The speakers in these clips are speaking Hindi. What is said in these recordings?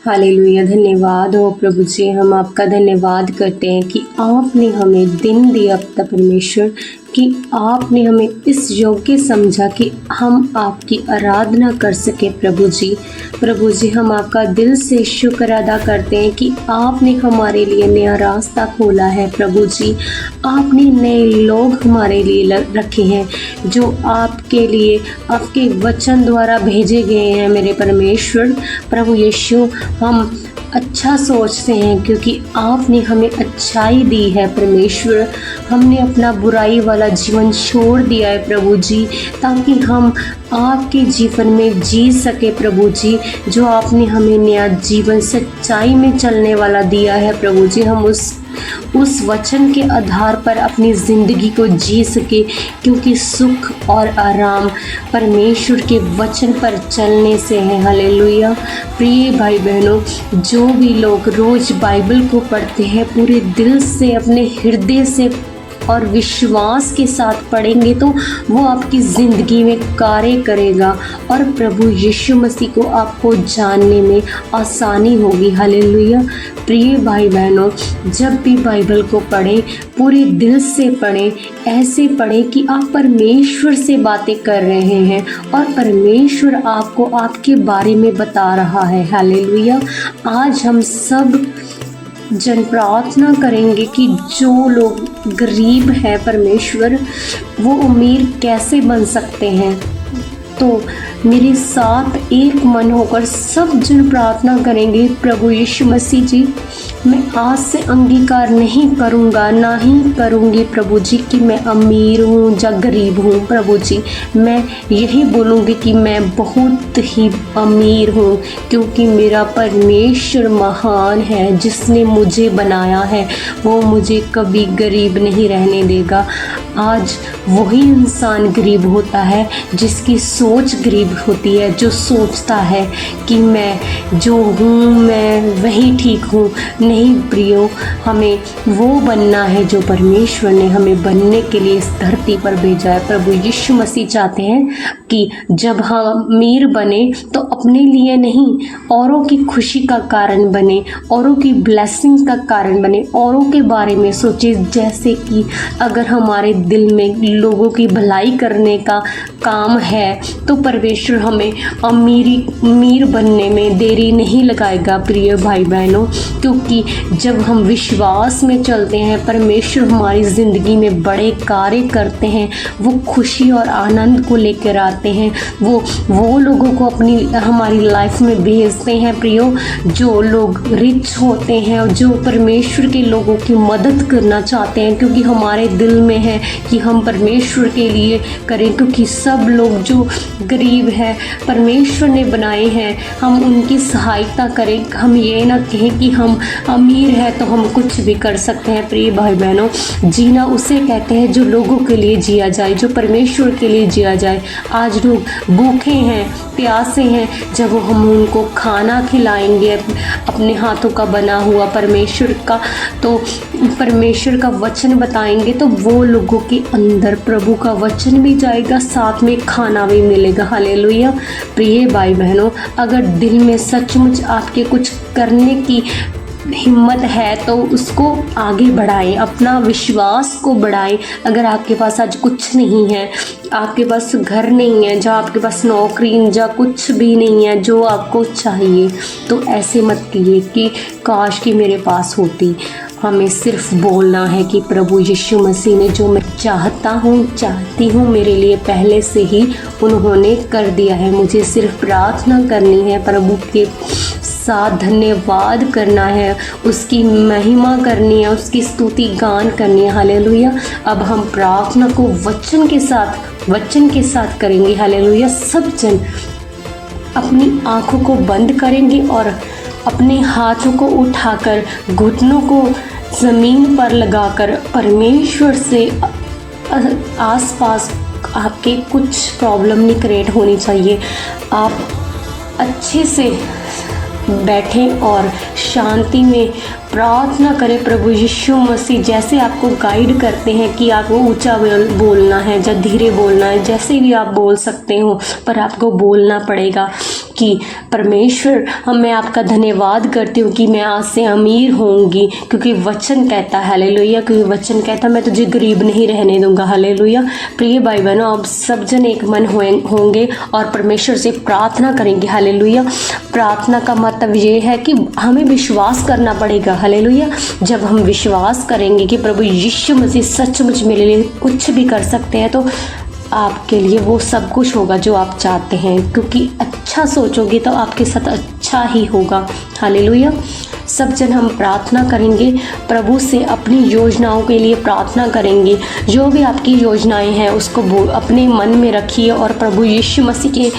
हालेलुया। धन्यवाद हो प्रभु जी, हम आपका धन्यवाद करते हैं कि आपने हमें दिन दिया अपना परमेश्वर, कि आपने हमें इस योग्य समझा कि हम आपकी आराधना कर सके। प्रभु जी हम आपका दिल से शुक्र अदा करते हैं कि आपने हमारे लिए नया रास्ता खोला है। प्रभु जी आपने नए लोग हमारे लिए रखे हैं जो आपके लिए आपके वचन द्वारा भेजे गए हैं। मेरे परमेश्वर प्रभु यीशु, हम अच्छा सोचते हैं क्योंकि आपने हमें अच्छाई दी है। परमेश्वर हमने अपना बुराई वाला जीवन छोड़ दिया है प्रभु जी, ताकि हम आपके जीवन में जी सके। प्रभु जी जो आपने हमें नया जीवन सच्चाई में चलने वाला दिया है प्रभु जी, हम उस वचन के आधार पर अपनी ज़िंदगी को जी सके, क्योंकि सुख और आराम परमेश्वर के वचन पर चलने से है। हालेलुया। प्रिय भाई बहनों, जो भी लोग रोज़ बाइबल को पढ़ते हैं पूरे दिल से, अपने हृदय से और विश्वास के साथ पढ़ेंगे तो वो आपकी ज़िंदगी में कार्य करेगा और प्रभु यीशु मसीह को आपको जानने में आसानी होगी। हालेलुया। प्रिय भाई बहनों, जब भी बाइबल को पढ़ें पूरे दिल से पढ़ें, ऐसे पढ़ें कि आप परमेश्वर से बातें कर रहे हैं और परमेश्वर आपको आपके बारे में बता रहा है। हालेलुया। आज हम सब जन प्रार्थना करेंगे कि जो लोग गरीब हैं परमेश्वर, वो अमीर कैसे बन सकते हैं। तो मेरे साथ एक मन होकर सब जन प्रार्थना करेंगे। प्रभु यीशु मसीह जी, मैं आज से अंगीकार नहीं करूँगा, ना ही करूँगी प्रभु जी कि मैं अमीर हूँ या गरीब हूँ। प्रभु जी मैं यही बोलूँगी कि मैं बहुत ही अमीर हूँ, क्योंकि मेरा परमेश्वर महान है। जिसने मुझे बनाया है वो मुझे कभी गरीब नहीं रहने देगा। आज वही इंसान गरीब होता है जिसकी सोच गरीब होती है, जो सोचता है कि मैं जो हूँ मैं वही ठीक हूँ। नहीं प्रियो, हमें वो बनना है जो परमेश्वर ने हमें बनने के लिए इस धरती पर भेजा है। प्रभु यीशु मसीह चाहते हैं कि जब हम अमीर बने तो अपने लिए नहीं, औरों की खुशी का कारण बने, औरों की ब्लेसिंग का कारण बने, औरों के बारे में सोचे। जैसे कि अगर हमारे दिल में लोगों की भलाई करने का काम है तो परमेश्वर हमें अमीर बनने में देरी नहीं लगाएगा। प्रिय भाई बहनों, क्योंकि जब हम विश्वास में चलते हैं परमेश्वर हमारी ज़िंदगी में बड़े कार्य करते हैं। वो खुशी और आनंद को लेकर आते हैं, वो लोगों को अपनी हमारी लाइफ में भेजते हैं। प्रियो, जो लोग रिच होते हैं और जो परमेश्वर के लोगों की मदद करना चाहते हैं, क्योंकि हमारे दिल में है कि हम परमेश्वर के लिए करें, क्योंकि सब लोग जो गरीब हैं परमेश्वर ने बनाए हैं, हम उनकी सहायता करें। हम ये ना कहें कि हम अमीर हैं तो हम कुछ भी कर सकते हैं। प्रिय भाई बहनों, जीना उसे कहते हैं जो लोगों के लिए जिया जाए, जो परमेश्वर के लिए जिया जाए। आज लोग भूखे हैं, प्यासे हैं, जब हम उनको खाना खिलाएंगे अपने हाथों का बना हुआ परमेश्वर का, तो परमेश्वर का वचन बताएंगे तो वो लोगों के अंदर प्रभु का वचन भी जाएगा, साथ में खाना भी मिलेगा। हालेलुया। प्रिय भाई बहनों, अगर दिल में सचमुच आपके कुछ करने की हिम्मत है तो उसको आगे बढ़ाएं, अपना विश्वास को बढ़ाएं। अगर आपके पास आज कुछ नहीं है, आपके पास घर नहीं है, जहाँ आपके पास नौकरी या कुछ भी नहीं है जो आपको चाहिए, तो ऐसे मत कीजिए कि काश कि मेरे पास होती। हमें सिर्फ बोलना है कि प्रभु यीशु मसीह ने जो मैं चाहती हूँ मेरे लिए पहले से ही उन्होंने कर दिया है। मुझे सिर्फ प्रार्थना करनी है, प्रभु के साथ धन्यवाद करना है, उसकी महिमा करनी है, उसकी स्तुति गान करनी है। हालेलुया। अब हम प्रार्थना को वचन के साथ करेंगे। हालेलुया। सब जन अपनी आँखों को बंद करेंगे और अपने हाथों को उठाकर घुटनों को ज़मीन पर लगाकर परमेश्वर से आसपास आपके कुछ प्रॉब्लम नहीं क्रिएट होनी चाहिए। आप अच्छे से बैठें और शांति में प्रार्थना करें। प्रभु यीशु मसीह जैसे आपको गाइड करते हैं कि आपको ऊंचा बोलना है या धीरे बोलना है, जैसे भी आप बोल सकते हो, पर आपको बोलना पड़ेगा। कि परमेश्वर मैं आपका धन्यवाद करती हूँ कि मैं आज से अमीर होंगी, क्योंकि वचन कहता है हालेलुया, क्योंकि वचन कहता मैं तुझे गरीब नहीं रहने दूंगा हालेलुया। प्रिय भाई बहनों, अब सब जन एक मन होंगे और परमेश्वर से प्रार्थना करेंगे हालेलुया। प्रार्थना का मतलब ये है कि हमें विश्वास करना पड़ेगा हालेलुया। जब हम विश्वास करेंगे कि प्रभु यीशु मसीह सचमुच मेरे लिए कुछ भी कर सकते हैं, तो आपके लिए वो सब कुछ होगा जो आप चाहते हैं, क्योंकि अच्छा सोचोगे तो आपके साथ अच्छा ही होगा हालेलुया। सब जन हम प्रार्थना करेंगे, प्रभु से अपनी योजनाओं के लिए प्रार्थना करेंगे। जो भी आपकी योजनाएं हैं उसको अपने मन में रखिए और प्रभु यीशु मसीह के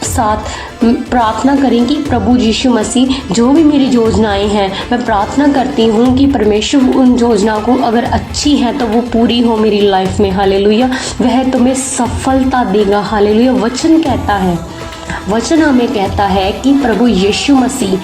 साथ प्रार्थना करें कि प्रभु यीशु मसीह, जो भी मेरी योजनाएं हैं मैं प्रार्थना करती हूँ कि परमेश्वर उन योजनाओं को अगर अच्छी है तो वो पूरी हो मेरी लाइफ में हालेलुया। वह तुम्हें सफलता देगा हालेलुया। वचन कहता है, वचन हमें कहता है कि प्रभु यीशु मसीह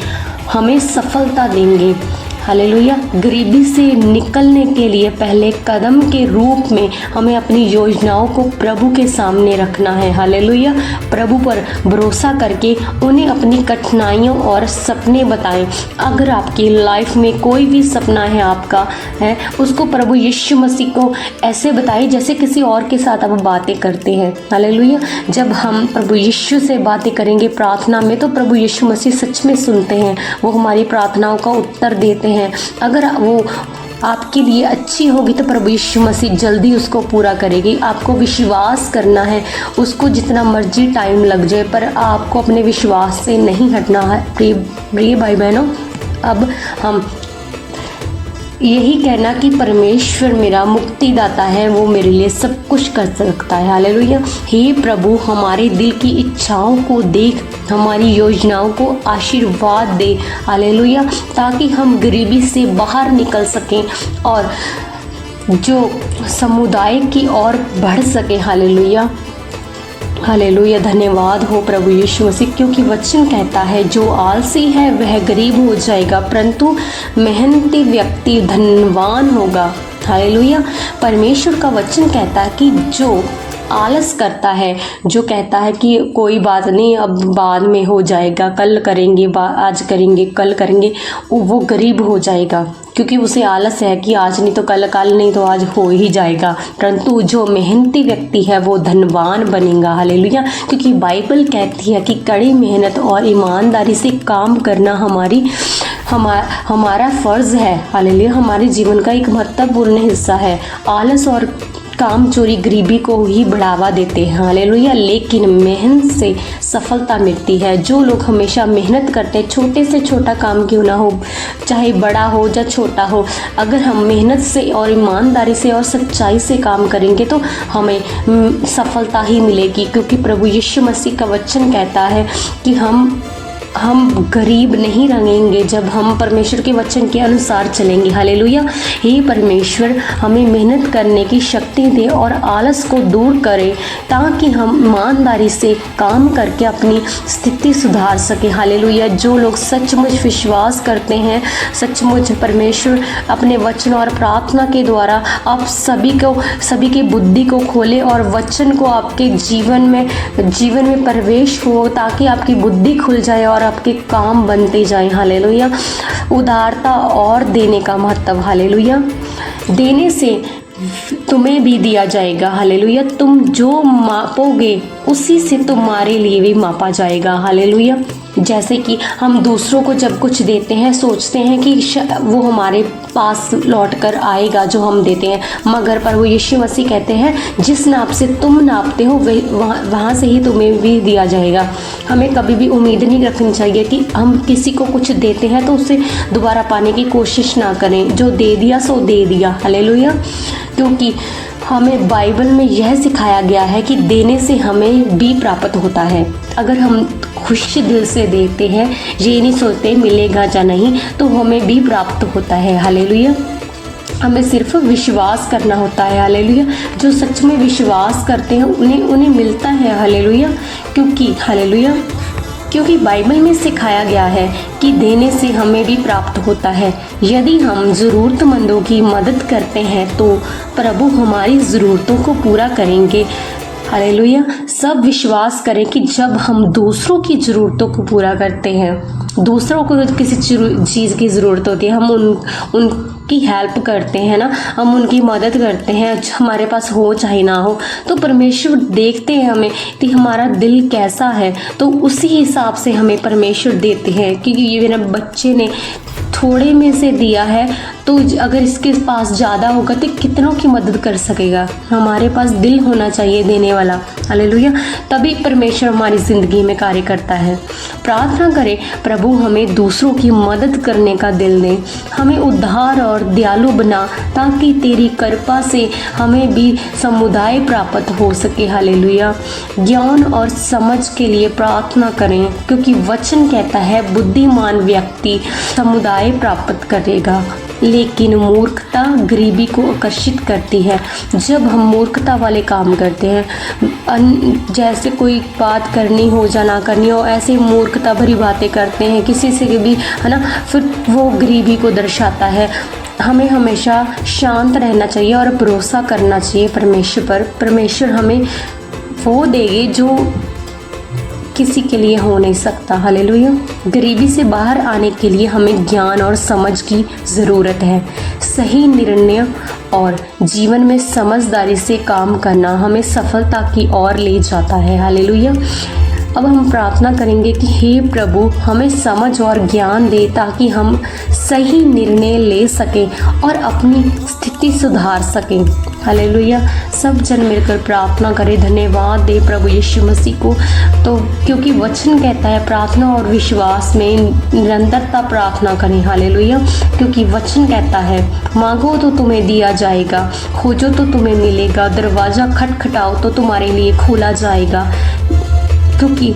हमें सफलता देंगे हालेलुया। गरीबी से निकलने के लिए पहले कदम के रूप में हमें अपनी योजनाओं को प्रभु के सामने रखना है हालेलुया। प्रभु पर भरोसा करके उन्हें अपनी कठिनाइयों और सपने बताएं। अगर आपकी लाइफ में कोई भी सपना है आपका है, उसको प्रभु यीशु मसीह को ऐसे बताएं जैसे किसी और के साथ आप बातें करते हैं हालेलुया। जब हम प्रभु यीशु से बातें करेंगे प्रार्थना में, तो प्रभु यीशु मसीह सच में सुनते हैं, वो हमारी प्रार्थनाओं का उत्तर देते हैं। अगर वो आपके लिए अच्छी होगी तो प्रभु यीशु मसीह जल्दी उसको पूरा करेगी। आपको विश्वास करना है, उसको जितना मर्जी टाइम लग जाए, पर आपको अपने विश्वास से नहीं हटना है। प्रिय भाई बहनों, अब हम यही कहना कि परमेश्वर मेरा मुक्तिदाता है, वो मेरे लिए सब कुछ कर सकता है हालेलुया। हे प्रभु, हमारे दिल की इच्छाओं को देख, हमारी योजनाओं को आशीर्वाद दे हालेलुया, ताकि हम गरीबी से बाहर निकल सकें और जो समुदाय की ओर बढ़ सके हालेलुया। हालेलुया। धन्यवाद हो प्रभु यीशु मसीह, क्योंकि वचन कहता है जो आलसी है वह गरीब हो जाएगा, परंतु मेहनती व्यक्ति धनवान होगा हालेलुया। परमेश्वर का वचन कहता है कि जो आलस करता है, जो कहता है कि कोई बात नहीं, अब बाद में हो जाएगा, कल करेंगे, आज करेंगे, कल करेंगे, वो गरीब हो जाएगा, क्योंकि उसे आलस है कि आज नहीं तो कल, कल नहीं तो आज हो ही जाएगा। परंतु जो मेहनती व्यक्ति है वो धनवान बनेगा हालेलुया। क्योंकि बाइबल कहती है कि कड़ी मेहनत और ईमानदारी से काम करना हमारा फ़र्ज़ है हालेलुया। हमारे जीवन का एक महत्वपूर्ण हिस्सा है। आलस और काम चोरी गरीबी को ही बढ़ावा देते हैं हालेलुया, लेकिन मेहनत से सफलता मिलती है। जो लोग हमेशा मेहनत करते हैं, छोटे से छोटा काम क्यों ना हो, चाहे बड़ा हो या छोटा हो, अगर हम मेहनत से और ईमानदारी से और सच्चाई से काम करेंगे तो हमें सफलता ही मिलेगी। क्योंकि प्रभु यीशु मसीह का वचन कहता है कि हम गरीब नहीं रहेंगे जब हम परमेश्वर के वचन के अनुसार चलेंगे हालेलुया। हे परमेश्वर, हमें मेहनत करने की शक्ति दे और आलस को दूर करे, ताकि हम ईमानदारी से काम करके अपनी स्थिति सुधार सके हालेलुया। जो लोग सचमुच विश्वास करते हैं, सचमुच परमेश्वर अपने वचन और प्रार्थना के द्वारा आप सभी के बुद्धि को खोले और वचन को आपके जीवन में प्रवेश हो, ताकि आपकी बुद्धि खुल जाए और आपके काम बनते जाएं हालेलुया। उदारता और देने का महत्व हालेलुया। देने से तुम्हें भी दिया जाएगा हालेलुया। तुम जो मापोगे उसी से तुम्हारे लिए भी मापा जाएगा हालेलुया। जैसे कि हम दूसरों को जब कुछ देते हैं सोचते हैं कि वो हमारे पास लौट कर आएगा जो हम देते हैं, मगर प्रभु यीशु मसीह कहते हैं जिस नाप से तुम नापते हो वहाँ से ही तुम्हें भी दिया जाएगा। हमें कभी भी उम्मीद नहीं रखनी चाहिए कि हम किसी को कुछ देते हैं तो उसे दोबारा पाने की कोशिश ना करें। जो दे दिया सो दे दिया हालेलुया। क्योंकि हमें बाइबल में यह सिखाया गया है कि देने से हमें भी प्राप्त होता है। अगर हम खुश दिल से देते हैं, ये नहीं सोचते मिलेगा या नहीं, तो हमें भी प्राप्त होता है हालेलुया। हमें सिर्फ विश्वास करना होता है हालेलुया। जो सच में विश्वास करते हैं उन्हें मिलता है हालेलुया। क्योंकि बाइबल में सिखाया गया है कि देने से हमें भी प्राप्त होता है। यदि हम ज़रूरतमंदों की मदद करते हैं तो प्रभु हमारी ज़रूरतों को पूरा करेंगे हालेलुया। सब विश्वास करें कि जब हम दूसरों की ज़रूरतों को पूरा करते हैं, दूसरों को किसी चीज़ की ज़रूरत होती है, हम उनकी हेल्प करते हैं ना, हम उनकी मदद करते हैं, हमारे पास हो चाहे ना हो, तो परमेश्वर देखते हैं हमें कि हमारा दिल कैसा है, तो उसी हिसाब से हमें परमेश्वर देते हैं। क्योंकि ये मेरे बच्चे ने थोड़े में से दिया है, तो अगर इसके पास ज़्यादा होगा तो कितनों की मदद कर सकेगा। हमारे पास दिल होना चाहिए देने वाला। हालेलुया। तभी परमेश्वर हमारी ज़िंदगी में कार्य करता है। प्रार्थना करें, प्रभु हमें दूसरों की मदद करने का दिल दे, हमें उद्धार और दयालु बना, ताकि तेरी कृपा से हमें भी समुदाय प्राप्त हो सके। हालेलुया। ज्ञान और समझ के लिए प्रार्थना करें, क्योंकि वचन कहता है बुद्धिमान व्यक्ति समुदाय प्राप्त करेगा, लेकिन मूर्खता गरीबी को आकर्षित करती है। जब हम मूर्खता वाले काम करते हैं, जैसे कोई बात करनी हो या ना करनी हो, ऐसे मूर्खता भरी बातें करते हैं किसी से भी, है ना, फिर वो गरीबी को दर्शाता है। हमें हमेशा शांत रहना चाहिए और भरोसा करना चाहिए परमेश्वर पर। परमेश्वर हमें वो देंगे जो किसी के लिए हो नहीं सकता। हालेलुया। गरीबी से बाहर आने के लिए हमें ज्ञान और समझ की ज़रूरत है। सही निर्णय और जीवन में समझदारी से काम करना हमें सफलता की ओर ले जाता है। हालेलुया। अब हम प्रार्थना करेंगे कि हे प्रभु हमें समझ और ज्ञान दे, ताकि हम सही निर्णय ले सकें और अपनी स्थिति सुधार सकें। हालेलुया। सब जन मिलकर प्रार्थना करें, धन्यवाद दे प्रभु यीशु मसीह को। तो क्योंकि वचन कहता है प्रार्थना और विश्वास में निरंतरता प्रार्थना करें। हालेलुया। क्योंकि वचन कहता है मांगो तो तुम्हें दिया जाएगा, खोजो तो तुम्हें मिलेगा, दरवाज़ा खटखटाओ तो तुम्हारे लिए खोला जाएगा। क्योंकि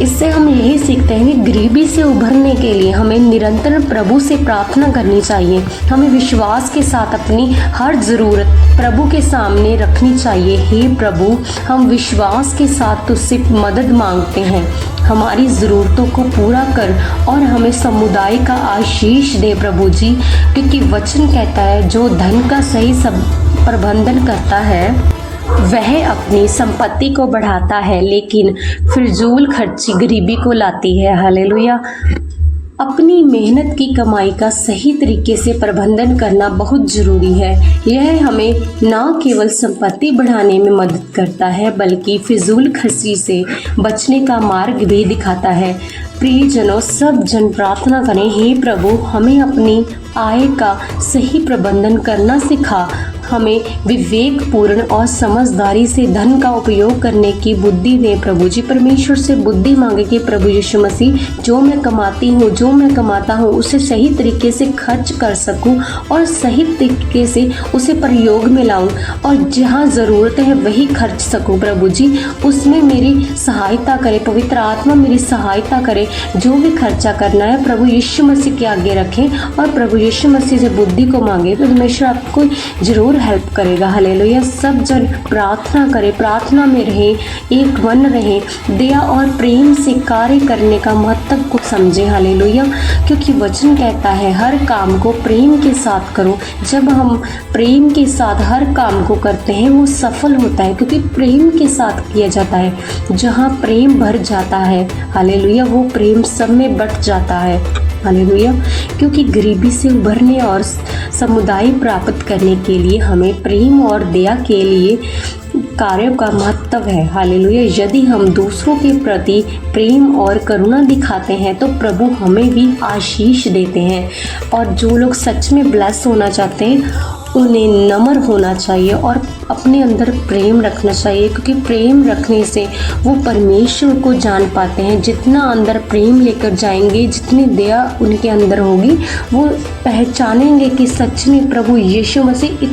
इससे हम यही सीखते हैं कि गरीबी से उभरने के लिए हमें निरंतर प्रभु से प्रार्थना करनी चाहिए। हमें विश्वास के साथ अपनी हर ज़रूरत प्रभु के सामने रखनी चाहिए। हे प्रभु, हम विश्वास के साथ तुझसे मदद मांगते हैं, हमारी ज़रूरतों को पूरा कर और हमें समुदाय का आशीष दे प्रभु जी। क्योंकि वचन कहता है जो धन का सही प्रबंधन करता है वह अपनी संपत्ति को बढ़ाता है, लेकिन फिजूल खर्ची गरीबी को लाती है। हालेलुया। अपनी मेहनत की कमाई का सही तरीके से प्रबंधन करना बहुत ज़रूरी है। यह हमें न केवल संपत्ति बढ़ाने में मदद करता है, बल्कि फिजूल खर्ची से बचने का मार्ग भी दिखाता है। प्रियजनों, सब जन प्रार्थना करें, हे प्रभु हमें अपनी आय का सही प्रबंधन करना सिखा, हमें विवेकपूर्ण और समझदारी से धन का उपयोग करने की बुद्धि दे प्रभु जी। परमेश्वर से बुद्धि मांगे कि प्रभु यीशु मसीह जो मैं कमाता हूँ उसे सही तरीके से खर्च कर सकूँ और सही तरीके से उसे प्रयोग में लाऊं, और जहाँ ज़रूरत है वही खर्च सकूँ प्रभु जी। उसमें मेरी सहायता करे, पवित्र आत्मा मेरी सहायता करे। जो भी खर्चा करना है प्रभु यीशु मसीह के आगे रखें और प्रभु यीशु मसीह से बुद्धि को मांगे, तो परमेश्वर आपको जरूर हेल्प करेगा। हालेलुया। सब जन प्रार्थना करें, प्रार्थना में रहें, एक मन रहें, दया और प्रेम से कार्य करने का महत्व को समझें। हालेलुया। क्योंकि वचन कहता है हर काम को प्रेम के साथ करो। जब हम प्रेम के साथ हर काम को करते हैं वो सफल होता है, क्योंकि प्रेम के साथ किया जाता है। जहाँ प्रेम भर जाता है, हालेलुया, वो प्रेम सब में बट जाता है। हालेलुया। क्योंकि गरीबी से उभरने और समुदाय प्राप्त करने के लिए हमें प्रेम और दया के लिए कार्यों का महत्व है। हालेलुया। यदि हम दूसरों के प्रति प्रेम और करुणा दिखाते हैं तो प्रभु हमें भी आशीष देते हैं। और जो लोग सच में ब्लेस होना चाहते हैं उन्हें नम्र होना चाहिए और अपने अंदर प्रेम रखना चाहिए, क्योंकि प्रेम रखने से वो परमेश्वर को जान पाते हैं। जितना अंदर प्रेम लेकर जाएंगे, जितनी दया उनके अंदर होगी, वो पहचानेंगे कि सच में प्रभु यीशु मसीह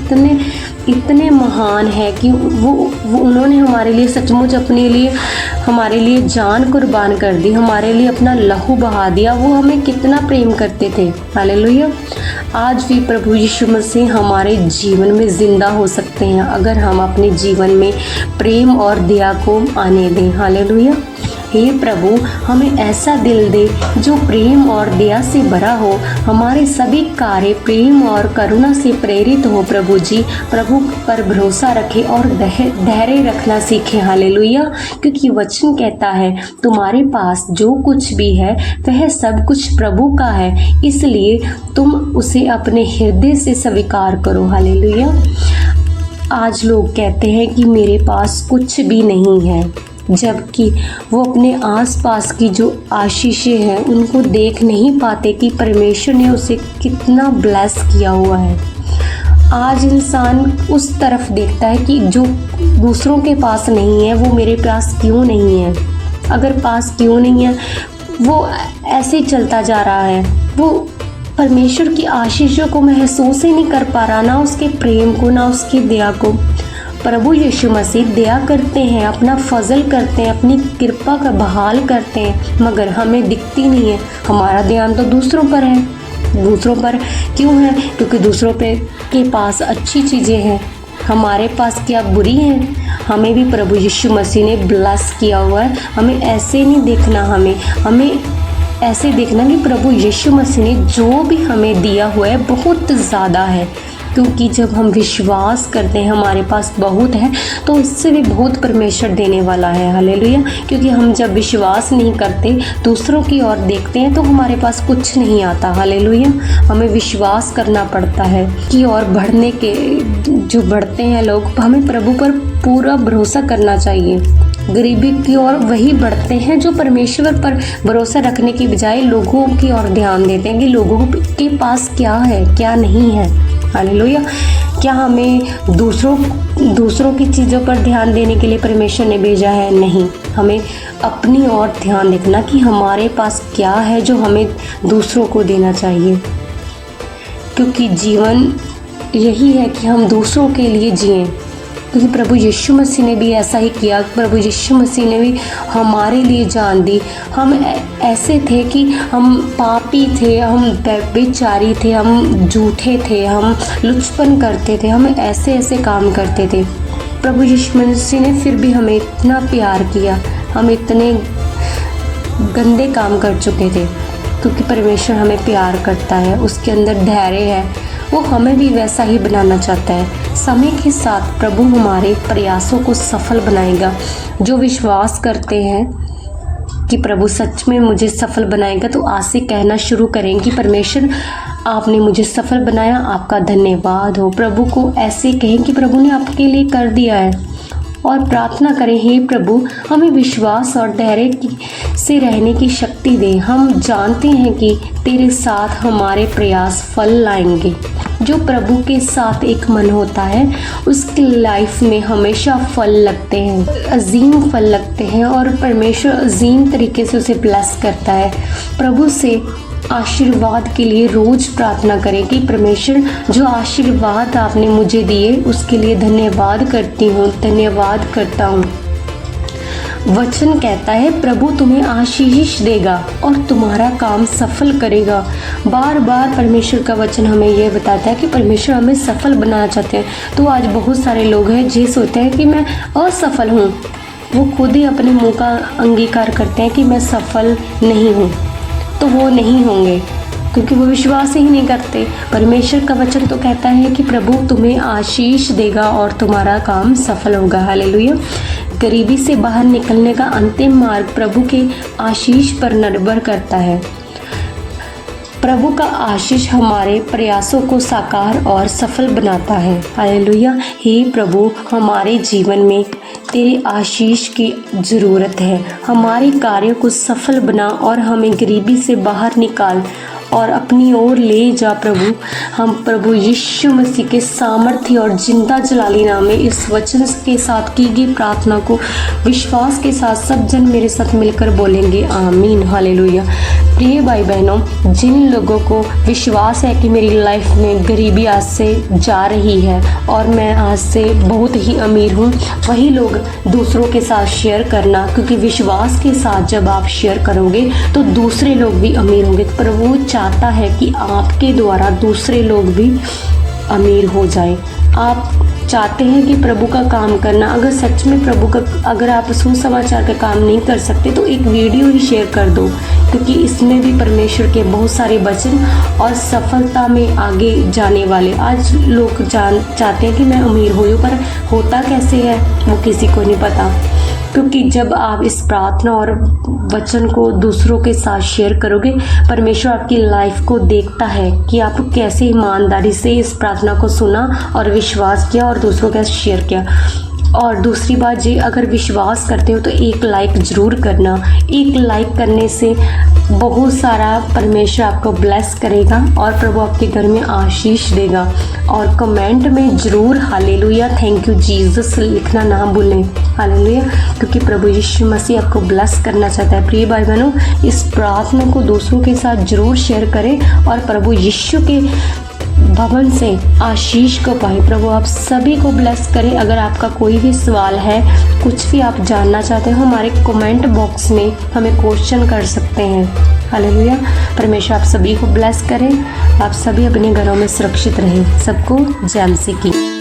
इतने महान है कि वो उन्होंने हमारे लिए सचमुच हमारे लिए जान कुर्बान कर दी, हमारे लिए अपना लहू बहा दिया। वो हमें कितना प्रेम करते थे। हालेलुया। आज भी प्रभु यीशु मसीह हमारे जीवन में ज़िंदा हो सकते हैं अगर हम अपने जीवन में प्रेम और दया को आने दें। हालेलुया। हे प्रभु, हमें ऐसा दिल दे जो प्रेम और दया से भरा हो, हमारे सभी कार्य प्रेम और करुणा से प्रेरित हो। प्रभु जी, प्रभु पर भरोसा रखे और धैर्य रखना सीखे। हालेलुया। क्योंकि वचन कहता है तुम्हारे पास जो कुछ भी है वह सब कुछ प्रभु का है, इसलिए तुम उसे अपने हृदय से स्वीकार करो। हालेलुया। आज लोग कहते हैं कि मेरे पास कुछ भी नहीं है, जबकि वो अपने आसपास की जो आशीषें हैं उनको देख नहीं पाते कि परमेश्वर ने उसे कितना ब्लेस किया हुआ है। आज इंसान उस तरफ देखता है कि जो दूसरों के पास नहीं है वो मेरे पास क्यों नहीं है, अगर पास क्यों नहीं है, वो ऐसे चलता जा रहा है। वो परमेश्वर की आशीषों को महसूस ही नहीं कर पा रहा, ना उसके प्रेम को, ना उसकी दया को। प्रभु यीशु मसीह दया करते हैं, अपना फजल करते हैं, अपनी कृपा का बहाल करते हैं, मगर हमें दिखती नहीं है। हमारा ध्यान तो दूसरों पर है। दूसरों पर क्यों है? क्योंकि दूसरों के पास अच्छी चीज़ें हैं, हमारे पास क्या बुरी हैं। हमें भी प्रभु यीशु मसीह ने ब्लेस किया हुआ है। हमें ऐसे नहीं देखना, हमें ऐसे देखना कि प्रभु यीशु मसीह ने जो भी हमें दिया हुआ है बहुत ज़्यादा है। क्योंकि जब हम विश्वास करते हैं हमारे पास बहुत है, तो इससे भी बहुत परमेश्वर देने वाला है। हालेलुया। क्योंकि हम जब विश्वास नहीं करते, दूसरों की ओर देखते हैं, तो हमारे पास कुछ नहीं आता। हालेलुया। हमें विश्वास करना पड़ता है कि और बढ़ने के जो बढ़ते हैं लोग, हमें प्रभु पर पूरा भरोसा करना चाहिए। गरीबी की ओर वही बढ़ते हैं जो परमेश्वर पर भरोसा रखने की बजाय लोगों की ओर ध्यान देते हैं कि लोगों के पास क्या है, क्या नहीं है। हालेलुया। क्या हमें दूसरों की चीज़ों पर ध्यान देने के लिए परमेश्वर ने भेजा है? नहीं, हमें अपनी ओर ध्यान देखना कि हमारे पास क्या है जो हमें दूसरों को देना चाहिए। क्योंकि जीवन यही है कि हम दूसरों के लिए जिएं। क्योंकि प्रभु यीशु मसीह ने भी ऐसा ही किया। प्रभु यीशु मसीह ने भी हमारे लिए जान दी। हम ऐसे थे कि हम पापी थे, हम बेचारी थे, हम झूठे थे, हम लुचपन करते थे, हम ऐसे काम करते थे। प्रभु यीशु मसीह ने फिर भी हमें इतना प्यार किया। हम इतने गंदे काम कर चुके थे, क्योंकि परमेश्वर हमें प्यार करता है, उसके अंदर धैर्य है, वो हमें भी वैसा ही बनाना चाहता है। समय के साथ प्रभु हमारे प्रयासों को सफल बनाएगा। जो विश्वास करते हैं कि प्रभु सच में मुझे सफल बनाएगा, तो आज से कहना शुरू करें कि परमेश्वर, आपने मुझे सफल बनाया, आपका धन्यवाद हो। प्रभु को ऐसे कहें कि प्रभु ने आपके लिए कर दिया है, और प्रार्थना करें, हे प्रभु, हमें विश्वास और धैर्य से रहने की शक्ति दे। हम जानते हैं कि तेरे साथ हमारे प्रयास फल लाएंगे। जो प्रभु के साथ एक मन होता है, उसकी लाइफ में हमेशा फल लगते हैं, अजीम फल लगते हैं, और परमेश्वर अजीम तरीके से उसे ब्लेस करता है। प्रभु से आशीर्वाद के लिए रोज प्रार्थना करें कि परमेश्वर, जो आशीर्वाद आपने मुझे दिए उसके लिए धन्यवाद करती हूँ, धन्यवाद करता हूँ। वचन कहता है प्रभु तुम्हें आशीष देगा और तुम्हारा काम सफल करेगा। बार बार परमेश्वर का वचन हमें यह बताता है कि परमेश्वर हमें सफल बनाना चाहते हैं। तो आज बहुत सारे लोग हैं जो सोचते हैं कि मैं असफल हूँ। वो खुद ही अपने मुंह का अंगीकार करते हैं कि मैं सफल नहीं हूँ, तो वो नहीं होंगे, क्योंकि वो विश्वास ही नहीं करते। परमेश्वर का वचन तो कहता है कि प्रभु तुम्हें आशीष देगा और तुम्हारा काम सफल होगा। हालेलुया। गरीबी से बाहर निकलने का अंतिम मार्ग प्रभु के आशीष पर निर्भर करता है। प्रभु का आशीष हमारे प्रयासों को साकार और सफल बनाता है। हालेलुया। हे प्रभु, हमारे जीवन में तेरे आशीष की ज़रूरत है। हमारे कार्यों को सफल बना और हमें गरीबी से बाहर निकाल और अपनी ओर ले जा प्रभु। हम प्रभु यीशु मसीह के सामर्थ्य और जिंदा जलाली नाम में इस वचन के साथ की गई प्रार्थना को विश्वास के साथ सब जन मेरे साथ मिलकर बोलेंगे, आमीन। हालेलुया। प्रिय भाई बहनों, जिन लोगों को विश्वास है कि मेरी लाइफ में गरीबी आज से जा रही है और मैं आज से बहुत ही अमीर हूँ, वही लोग दूसरों के साथ शेयर करना, क्योंकि विश्वास के साथ जब आप शेयर करोगे तो दूसरे लोग भी अमीर होंगे। प्रभु चाहता है कि आपके द्वारा दूसरे लोग भी अमीर हो जाएं। आप चाहते हैं कि प्रभु का काम करना, अगर सच में प्रभु का, अगर आप सुसमाचार का काम नहीं कर सकते तो एक वीडियो ही शेयर कर दो, क्योंकि इसमें भी परमेश्वर के बहुत सारे वचन और सफलता में आगे जाने वाले। आज लोग चाहते हैं कि मैं अमीर हो जाऊं, पर होता कैसे है वो किसी को नहीं पता। क्योंकि जब आप इस प्रार्थना और वचन को दूसरों के साथ शेयर करोगे, परमेश्वर आपकी लाइफ को देखता है कि आप कैसे ईमानदारी से इस प्रार्थना को सुना और विश्वास किया और दूसरों के साथ शेयर किया। और दूसरी बात जी, अगर विश्वास करते हो तो एक लाइक ज़रूर करना। एक लाइक करने से बहुत सारा परमेश्वर आपको ब्लेस करेगा और प्रभु आपके घर में आशीष देगा। और कमेंट में ज़रूर हालेलुया, थैंक यू जीसस लिखना ना भूलें। हालेलुया, क्योंकि प्रभु यीशु मसीह आपको ब्लेस करना चाहता है। प्रिय भाई बहनों, इस प्रार्थना को दूसरों के साथ ज़रूर शेयर करें और प्रभु यीशु के भवन से आशीष को पाए। प्रभु आप सभी को ब्लेस करें। अगर आपका कोई भी सवाल है, कुछ भी आप जानना चाहते हो, हमारे कमेंट बॉक्स में हमें क्वेश्चन कर सकते हैं। हालेलुया, परमेश्वर आप सभी को ब्लेस करें। आप सभी अपने घरों में सुरक्षित रहें। सबको जय मसीह की।